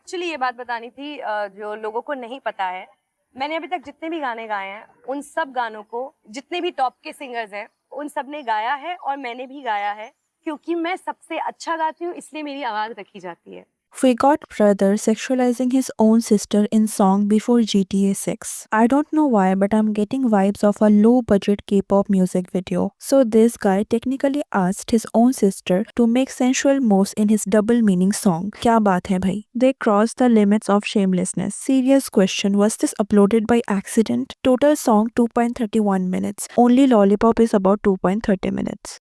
Actually ये बात बतानी थी जो लोगों को नहीं पता है। मैंने अभी तक जितने भी गाने गाए हैं, उन सब गानों को जितने भी टॉप के सिंगर्स हैं, उन सब ने गाया है और मैंने भी गाया है। क्योंकि मैं सबसे अच्छा गाती हूँ, इसलिए मेरी आवाज़ रखी जाती है। We got brother sexualizing his own sister in song before GTA 6. I don't know why, but I'm getting vibes of a low budget K-pop music video. So this guy technically asked his own sister to make sensual moves in his double meaning song. क्या बात है भाई? They crossed the limits of shamelessness. Serious question, was this uploaded by accident? Total song 2.31 minutes. Only Lollipop is about 2.30 minutes.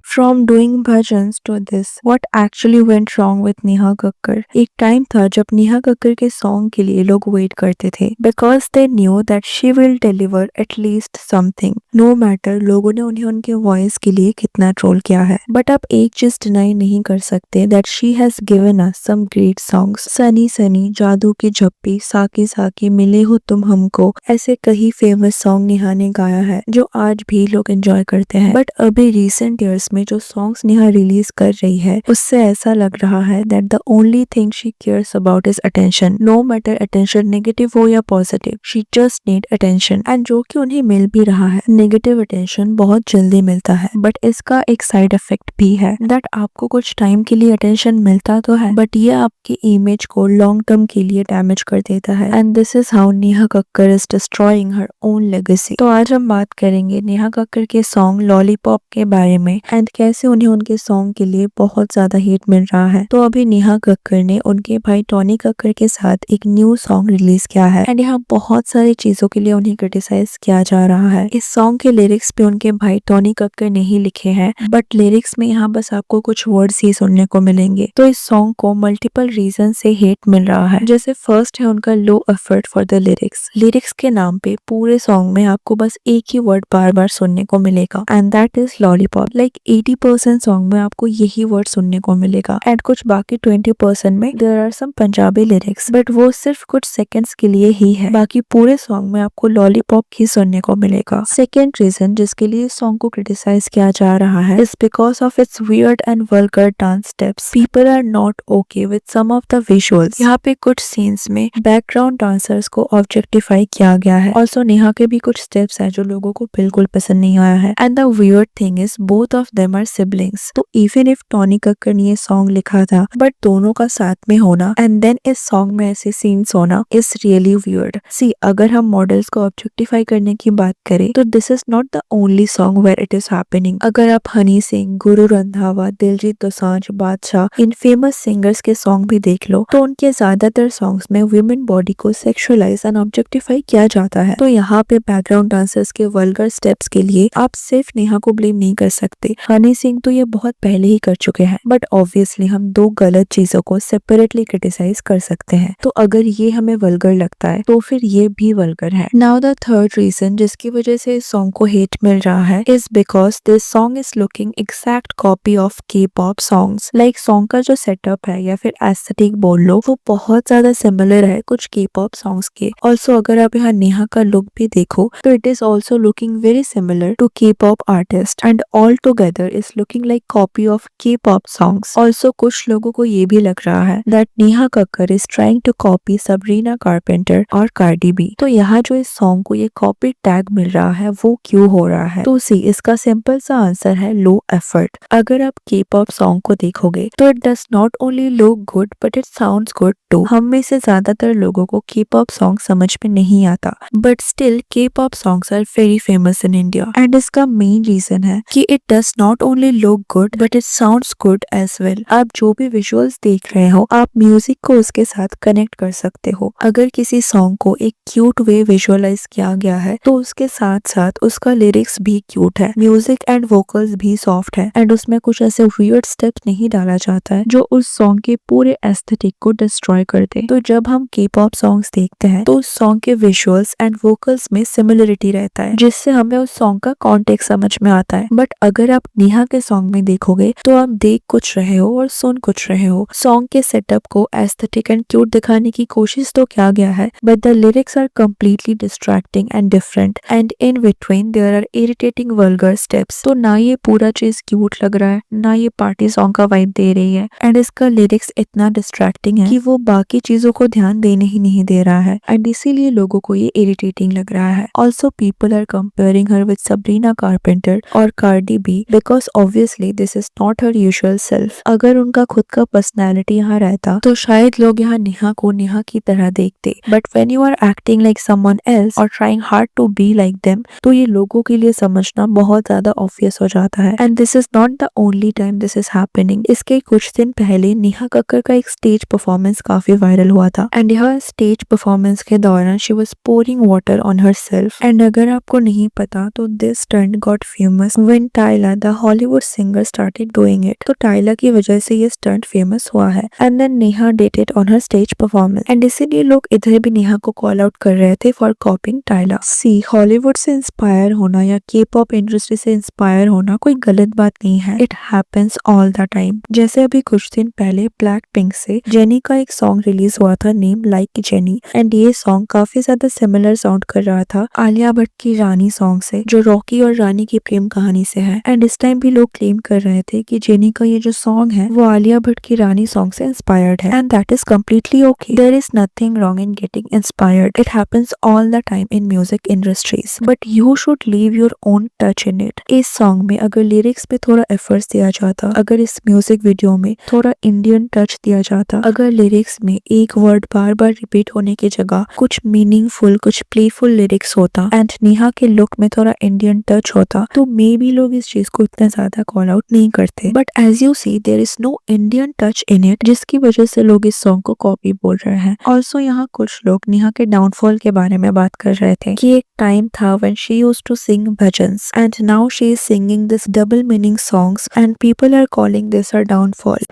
From doing bhajans to this, what actually went wrong with Neha Kakkar? एक time था जब नेहा कक्कर के song के लिए लोग wait करते थे because they knew that she will deliver at least something. No matter लोगों ने उन्हें उनके वॉइस के लिए कितना ट्रोल किया है, बट आप एक चीज डिनाई नहीं कर सकते that she has given us some great songs. Sunny Sunny, जादू की झप्पी, साकी साकी, मिले हो तुम हमको, ऐसे कई फेमस सॉन्ग नेहा ने गाया है जो आज भी लोग एंजॉय करते हैं। बट अभी रिसेंट ईयर्स में जो सॉन्ग्स नेहा रिलीज कर रही है, उससे ऐसा लग रहा है that the only thing she cares about is attention. No matter attention negative हो या positive, she just need attention, and जो कि उन्हें मिल भी रहा है। नेगेटिव अटेंशन बहुत जल्दी मिलता है, बट इसका एक साइड इफेक्ट भी है दैट आपको कुछ टाइम के लिए अटेंशन मिलता तो है, बट ये आपकी इमेज को लॉन्ग टर्म के लिए डैमेज कर देता है। And this is how Neha Kakkar is destroying her own legacy. तो आज हम बात करेंगे नेहा कक्कर के सॉन्ग लॉलीपॉप के बारे में एंड कैसे उन्हें उनके सॉन्ग के लिए बहुत ज्यादा हिट मिल रहा है। तो अभी नेहा कक्कर ने उनके भाई टोनी कक्कर के साथ एक न्यू सॉन्ग रिलीज किया है एंड यहाँ बहुत सारी चीजों के लिए उन्हें क्रिटिसाइज किया जा रहा है। इस सॉन्ग के लिरिक्स भी उनके भाई टोनी कक्कर ने ही लिखे हैं, बट लिरिक्स में यहाँ बस आपको कुछ वर्ड्स ही सुनने को मिलेंगे। तो इस सॉन्ग को मल्टीपल रीजन से हिट मिल रहा है। जैसे फर्स्ट है उनका low effort for the lyrics. Lyrics के नाम पे पूरे सॉन्ग में आपको बस एक ही वर्ड बार बार सुनने को मिलेगा and that is lollipop. Like 80% song में आपको यही वर्ड सुनने को मिलेगा एंड कुछ बाकी 20% में there are some Punjabi lyrics, but वो सिर्फ कुछ सेकंड्स के लिए ही है। बाकी पूरे सॉन्ग में आपको लॉलीपॉप ही सुनने को मिलेगा। सेकेंड रीजन जिसके लिए इस सॉन्ग को क्रिटिसाइज किया जा रहा है is because of its weird and vulgar dance steps. People are not okay with some of the visuals. यहाँ पे कुछ सीन्स में बैकग्राउंड डांसर्स को ऑब्जेक्टिफाई किया गया है। ऑल्सो नेहा के भी कुछ स्टेप्स है जो लोगों को बिल्कुल पसंद नहीं आया है। And the weird thing is both of them are siblings. तो इवन इफ टोनी कक्कर ने ये सॉन्ग लिखा था, बट दोनों का साथ में होना एंड देन इस सॉन्ग में ऐसे सीन्स होना इज रियली वियर्ड। सी, अगर हम मॉडल्स को ऑब्जेक्टिफाई करने की बात करें तो this is not the only song where it is happening. अगर आप हनी सिंह, गुरु रंधावा, दिलजीत दोसांझ, बादशाह, इन फेमस सिंगर्स के सॉन्ग भी देख लो तो उनके ज्यादातर सॉन्ग्स में वुमेन बॉडी को सेक्सुअलाइज एंड ऑब्जेक्टिफाई किया जाता है। तो यहाँ पे बैकग्राउंड डांसर्स के वल्गर स्टेप्स के लिए आप सिर्फ नेहा को ब्लेम नहीं कर सकते। हनी सिंह तो ये बहुत पहले ही कर चुके हैं, बट ऑब्वियसली हम दो गलत चीजों को सेपरेटली क्रिटिसाइज कर सकते हैं। तो अगर ये हमें वल्गर लगता है तो फिर ये भी वल्गर है। नाउ द थर्ड रीजन जिसकी वजह से इस सॉन्ग को हिट मिल रहा है is because this song is looking exact copy of K pop songs. Like song का जो सेटअप है या फिर एस्थेटिक बोल लो, वो बहुत ज्यादा सिमिलर है कुछ के पॉप सॉन्ग्स के। ऑल्सो अगर आप यहाँ नेहा का लुक भी देखो तो it is also looking very similar to K pop artist and all together is looking like copy of K pop songs. Also कुछ लोगों को ये भी लग रहा है that Neha Kakkar is trying to copy Sabrina Carpenter और कार्डी बी। तो यहाँ जो इस सॉन्ग को ये कॉपी टैग मिल रहा है वो क्यों हो रहा है? तो सी, इसका सिंपल सा आंसर है लो एफर्ट। अगर आप के पॉप सॉन्ग को देखोगे तो it does not only look good but it sounds good too. हम में से ज्यादातर लोगों को के पॉप सॉन्ग समझ में नहीं आता, but still K pop songs are very famous in India and इसका मेन रीजन है कि it does not only look good but it sounds good as well. आप जो भी विजुअल्स देख रहे हो आप म्यूजिक को उसके साथ कनेक्ट कर सकते हो। अगर किसी सॉन्ग को एक क्यूट वे विजुअलाइज किया गया है तो उसके साथ साथ उसका लिरिक्स भी क्यूट है, म्यूजिक एंड वोकल्स भी सॉफ्ट है एंड उसमें कुछ ऐसे वियर्ड स्टेप्स नहीं डाला जाता है जो उस सॉन्ग के पूरे एस्थेटिक को डिस्ट्रॉय कर दे। तो जब हम के पॉप सॉन्ग्स देखते हैं तो उस सॉन्ग के विजुअल्स एंड वोकल्स में सिमिलरिटी रहता है जिससे हमें उस सॉन्ग का कॉन्टेक्स्ट समझ में आता है। बट अगर आप नेहा के सॉन्ग में देखोगे तो आप देख कुछ रहे हो और सुन कुछ रहे हो। सॉन्ग के सेटअप को एस्थेटिक एंड क्यूट दिखाने की कोशिश तो किया गया है, but the lyrics are completely distracting and different, and in between there are irritating vulgar steps। तो ना ये पूरा चीज क्यूट लग रहा है, ना ये पार्टी सॉन्ग का वाइब दे रही है, एंड इसका लिरिक्स इतना डिस्ट्रैक्टिंग है कि वो बाकी चीजों को ध्यान देने ही नहीं दे रहा है, एंड इसीलिए लोगों को ये इरिटेटिंग लग रहा है। Also people are comparing her with Sabrina Carpenter और Cardi B, because obviously this is not her usual self. अगर उनका खुद का पर्सनैलिटी यहाँ रहता तो शायद लोग यहाँ नेहा को नेहा की तरह देखते, but when you are acting like someone else और trying hard to be like them, तो ये लोगों के लिए समझना बहुत ज्यादा ऑब्वियस हो जाता है। And this is not the only time this is happening. इसके कुछ दिन पहले नेहा कक्कर का एक स्टेज परफॉर्मेंस काफी वायरल हुआ था, एंड यह स्टेज परफॉर्मेंस के दौरान she was pouring water on herself. And अगर आपको नहीं पता तो this stunt got famous when Tyla the Hollywood singer started doing it. तो टाइला की वजह से ये स्टंट फेमस हुआ है, and then Neha did it on her stage performance, and इसीलिए लोग इधर भी नेहा को कॉल आउट कर रहे थे फॉर कॉपिंग टाइला। सी, हॉलीवुड से इंस्पायर होना या के पॉप इंडस्ट्री से इंस्पायर होना कोई गलत बात नहीं है, it happens all the time. जैसे अभी कुछ दिन पहले ब्लैक पिंक से जेनी का एक सॉन्ग रिलीज हुआ था नेम लाइक जेनी, एंड ये सॉन्ग काफी ज्यादा सिमिलर साउंड कर रहा था आलिया भट्ट की रानी सॉन्ग से, जो रॉकी और रानी की प्रेम कहानी से है। एंड इस टाइम भी लोग क्लेम कर रहे थे कि जेनी का ये जो सॉन्ग है वो आलिया भट्ट की रानी सॉन्ग से इंस्पायर्ड है, and that is completely okay. There is nothing wrong in getting inspired, it happens all the time in music industries, but you should leave your own touch in it. इस song में अगर lyrics पे थोड़ा efforts दिया जाता, अगर इस music video में थोड़ा इंडियन टच दिया जाता, अगर लिरिक्स में एक वर्ड बार बार रिपीट होने की जगह कुछ मीनिंगफुल, कुछ प्लेफुल लिरिक्स होता, एंड नेहा के लुक में थोड़ा इंडियन टच होता, तो मे बी लोग इस चीज को इतना ज्यादा कॉल आउट नहीं करते। But as you see there is no Indian touch in it, जिसकी वजह से लोग इस सॉन्ग को कॉपी बोल रहे हैं। ऑल्सो यहाँ कुछ लोग नेहा के डाउनफॉल के बारे में बात कर रहे थे कि एक टाइम था when she used to sing bhajans and now she is singing this double meaning songs and people are calling this her downfall.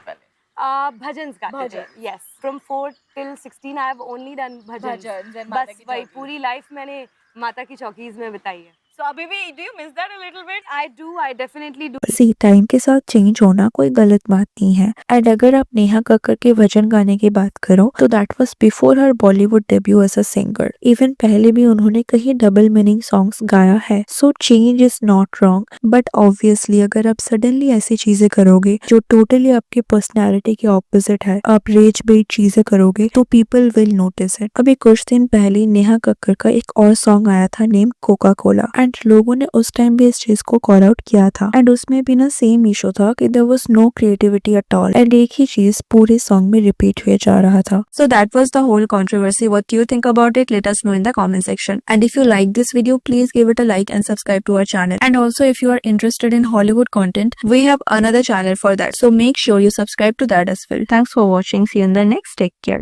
भजन गाते थे, yes, from 4 till 16 I have only done भजन, बस वही पूरी लाइफ मैंने माता की चौकीज में बिताई है। So अभी भी do you miss that a little bit? I do, I definitely do. See, time के साथ चेंज होना कोई गलत बात नहीं है, एंड अगर आप नेहा कक्कर के भजन गाने की बात करो तो that was before her Bollywood debut as a singer. Even पहले भी उन्होंने कई डबल मीनिंग सॉन्ग्स गाया है, so change is not wrong. But obviously अगर आप सडनली ऐसी चीजें करोगे जो टोटली आपकी पर्सनैलिटी के ऑपोजिट है, आप रेज बेट चीजें करोगे, तो पीपल विल नोटिस इट। अभी कुछ दिन पहले नेहा कक्कर का एक और सॉन्ग आया था नेम कोका कोला, एंड लोगों ने उस टाइम भी इस चीज को कॉल आउट किया था, एंड उसमें भी ना सेम इशू था कि there was no creativity at all, and एक ही चीज पूरे सॉन्ग में रिपीट हुए जा रहा था। So that was the whole controversy. What do you think about it? Let us know in the comment section. And if you like this video, please give it a like and subscribe to our channel. And also if you are interested in Hollywood content, we have another channel for that. So make sure you subscribe to that as well. Thanks for watching. See you in the next. Take care.